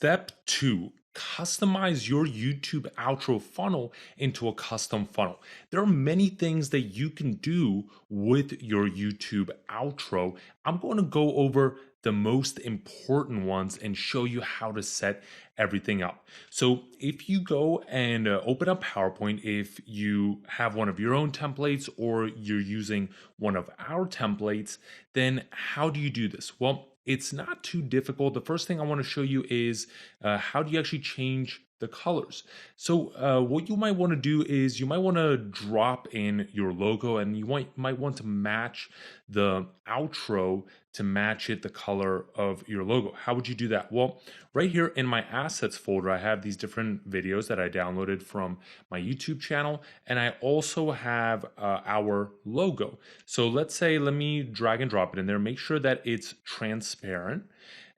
Step 2, customize your YouTube outro funnel into a custom funnel. There are many things that you can do with your YouTube outro. I'm going to go over the most important ones and show you how to set everything up. So if you go and open up PowerPoint, if you have one of your own templates or you're using one of our templates, then how do you do this? Well, it's not too difficult. The first thing I want to show you is how do you actually change the colors. So what you might want to do is you might want to drop in your logo, and you might want to match the outro to match it the color of your logo. How would you do that? Well, right here in my assets folder, I have these different videos that I downloaded from my YouTube channel, and I also have our logo. So let me drag and drop it in there. Make sure that it's transparent,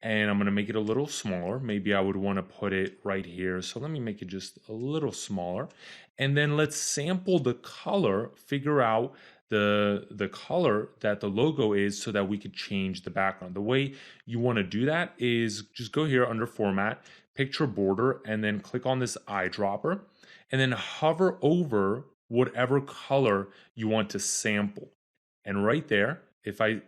and I'm going to make it a little smaller. Maybe I would want to put it right here. So let me make it just a little smaller. And then let's sample the color, figure out the color that the logo is so that we could change the background. The way you want to do that is just go here under format, picture border, and then click on this eyedropper, and then hover over whatever color you want to sample. And right there, if I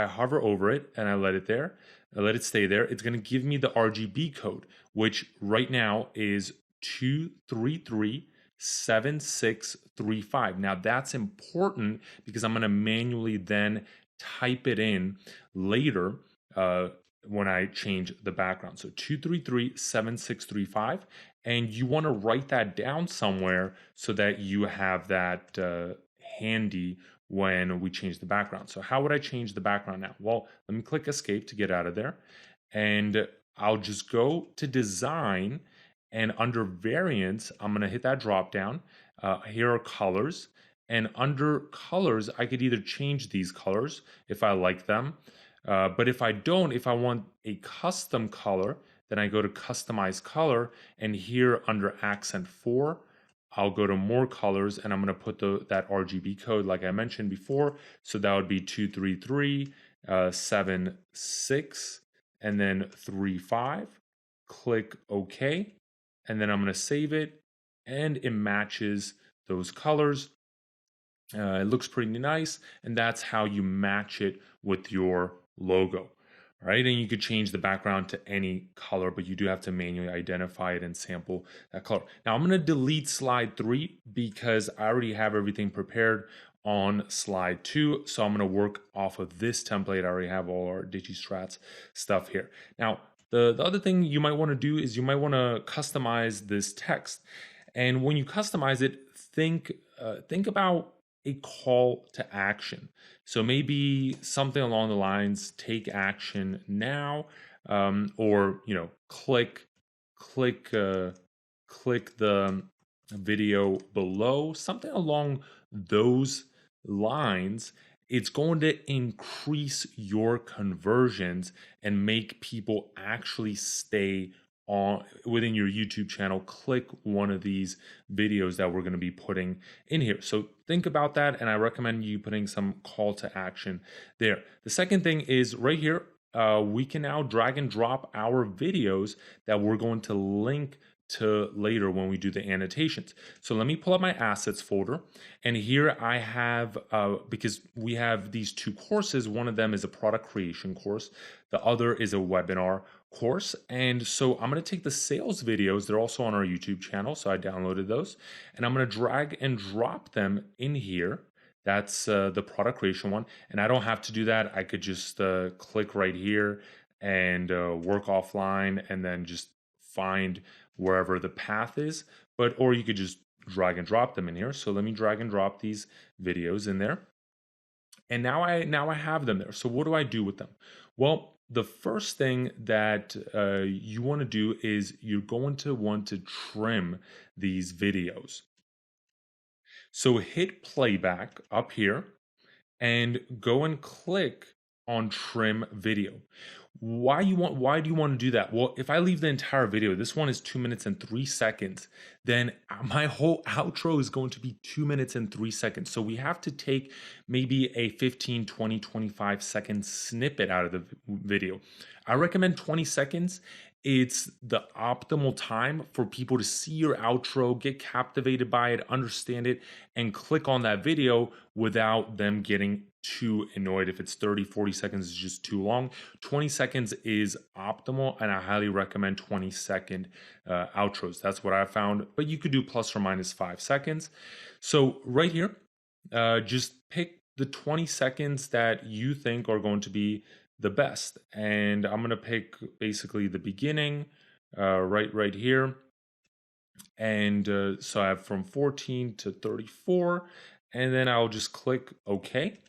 hover over it and I let it there, I let it stay there, it's going to give me the RGB code, which right now is 2337635. Now that's important because I'm going to manually then type it in later when I change the background. So 2337635, and you want to write that down somewhere so that you have that handy when we change the background. So how would I change the background now? Well, let me click escape to get out of there, and I'll just go to design, and under variants, I'm going to hit that drop down. Here are colors, and under colors, I could either change these colors if I like them, but if I don't, if I want a custom color, then I go to customize color, and here under accent 4, I'll go to more colors, and I'm going to put that RGB code like I mentioned before. So that would be 23376 and then 35. Click OK, and then I'm going to save it, and it matches those colors. It looks pretty nice, and that's how you match it with your logo. All right, and you could change the background to any color, but you do have to manually identify it and sample that color. Now I'm going to delete slide 3 because I already have everything prepared on slide 2. So I'm going to work off of this template. I already have all our Digistrats stuff here. Now, the other thing you might want to do is you might want to customize this text. And when you customize it, think about a call to action. So maybe something along the lines, take action now, or click the video below, something along those lines. It's going to increase your conversions and make people actually stay within your YouTube channel, click one of these videos that we're going to be putting in here. So think about that, and I recommend you putting some call to action there. The second thing is right here, we can now drag and drop our videos that we're going to link to later when we do the annotations. So let me pull up my assets folder, and here I have, because we have these two courses, one of them is a product creation course, the other is a webinar course. And so I'm going to take the sales videos, they're also on our YouTube channel, so I downloaded those, and I'm going to drag and drop them in here. That's the product creation one, and I don't have to do that. I could just click right here and work offline and then just find wherever the path is, or you could just drag and drop them in here. So let me drag and drop these videos in there. And now I have them there. So what do I do with them? Well, the first thing that you want to do is you're going to want to trim these videos. So hit playback up here and go and click on trim video. Why do you want to do that? Well, if I leave the entire video, this one is 2 minutes and 3 seconds, then my whole outro is going to be 2 minutes and 3 seconds. So we have to take maybe a 15, 20, 25 second snippet out of the video. I recommend 20 seconds. It's the optimal time for people to see your outro, get captivated by it, understand it, and click on that video without them getting too annoyed. If it's 30, 40 seconds, it's just too long. 20 seconds is optimal, and I highly recommend 20-second outros. That's what I found, but you could do plus or minus 5 seconds. So right here, just pick the 20 seconds that you think are going to be the best. And I'm going to pick basically the beginning right here. And so I have from 14 to 34. And then I'll just click OK.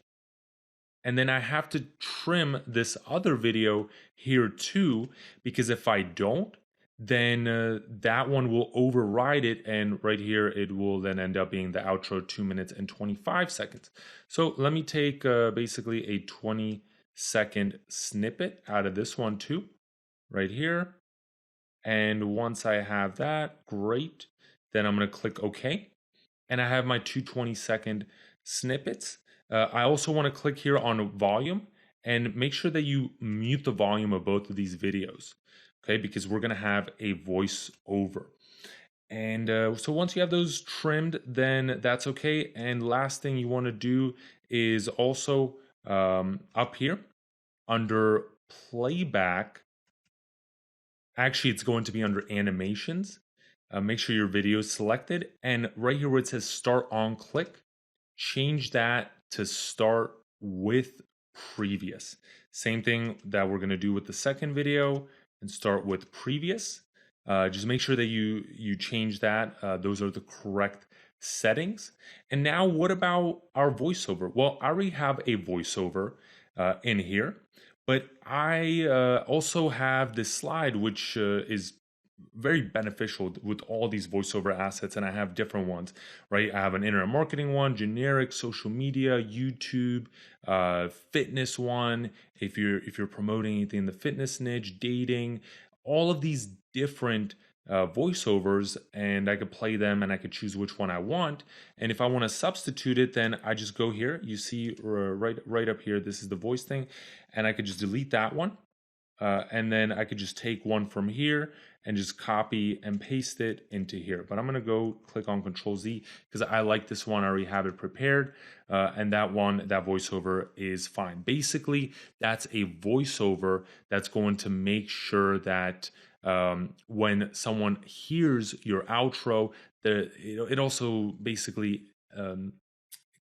And then I have to trim this other video here too, because if I don't, then that one will override it. And right here, it will then end up being the outro 2 minutes and 25 seconds. So let me take basically a 20-second snippet out of this one too, right here. And once I have that, great. Then I'm going to click OK. And I have my 2 20-second snippets. I also want to click here on volume and make sure that you mute the volume of both of these videos, okay? Because we're going to have a voiceover. And so once you have those trimmed, then that's okay. And last thing you want to do is also up here under playback. Actually, it's going to be under animations. Make sure your video is selected. And right here where it says start on click, change that to start with previous. Same thing that we're going to do with the second video and start with previous. Just make sure that you change that. Those are the correct settings. And now what about our voiceover? Well, I already have a voiceover in here, but I also have this slide which is very beneficial with all these voiceover assets, and I have different ones, right? I have an internet marketing one, generic, social media, YouTube, fitness one. If you're promoting anything in the fitness niche, dating, all of these different voiceovers, and I could play them and I could choose which one I want. And if I want to substitute it, then I just go here. You see right up here, this is the voice thing, and I could just delete that one. And then I could just take one from here and just copy and paste it into here. But I'm going to go click on Control Z because I like this one. I already have it prepared. And that one, that voiceover is fine. Basically, that's a voiceover that's going to make sure that when someone hears your outro, it also basically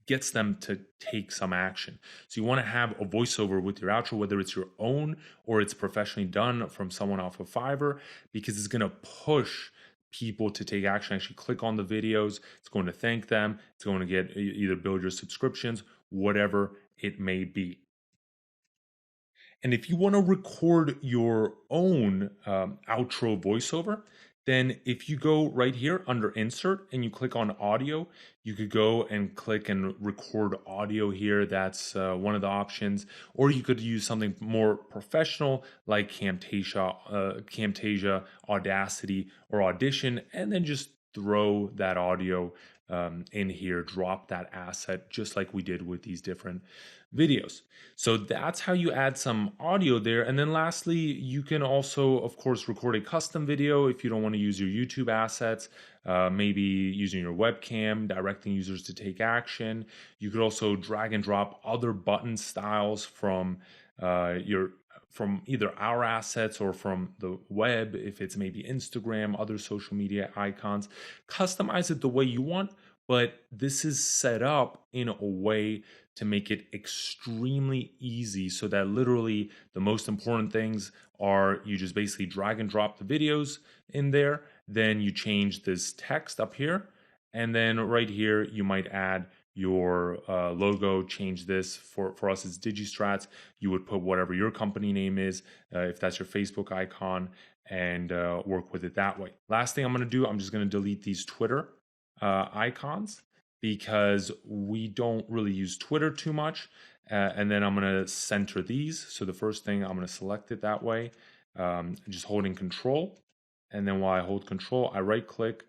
gets them to take some action. So you want to have a voiceover with your outro, whether it's your own or it's professionally done from someone off of Fiverr, because it's going to push people to take action. Actually click on the videos. It's going to thank them. It's going to get either build your subscriptions, whatever it may be. And if you want to record your own outro voiceover, then if you go right here under insert and you click on audio, you could go and click and record audio here. That's one of the options. Or you could use something more professional like Camtasia, Audacity, or Audition, and then just throw that audio in here, drop that asset just like we did with these different videos. So that's how you add some audio there. And then lastly, you can also, of course, record a custom video if you don't want to use your YouTube assets, maybe using your webcam, directing users to take action. You could also drag and drop other button styles from from either our assets or from the web, if it's maybe Instagram, other social media icons. Customize it the way you want, but this is set up in a way to make it extremely easy so that literally the most important things are you just basically drag and drop the videos in there, then you change this text up here, and then right here you might add your logo, change this. For us it's Digistrats. You would put whatever your company name is, if that's your Facebook icon, and work with it that way. Last thing I'm going to do, I'm just going to delete these Twitter icons because we don't really use Twitter too much. And then I'm going to center these. So the first thing, I'm going to select it that way, just holding Control. And then while I hold Control, I right click,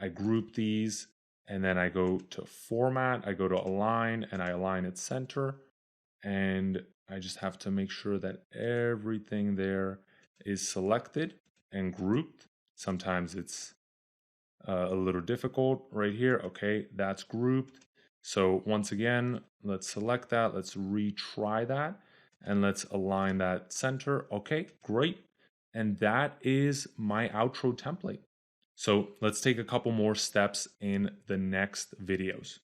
I group these, and then I go to Format, I go to Align, and I align it center. and I just have to make sure that everything there is selected and grouped. Sometimes it's a little difficult right here. Okay, that's grouped. So once again, let's select that. Let's retry that and let's align that center. Okay, great. And that is my outro template. So let's take a couple more steps in the next videos.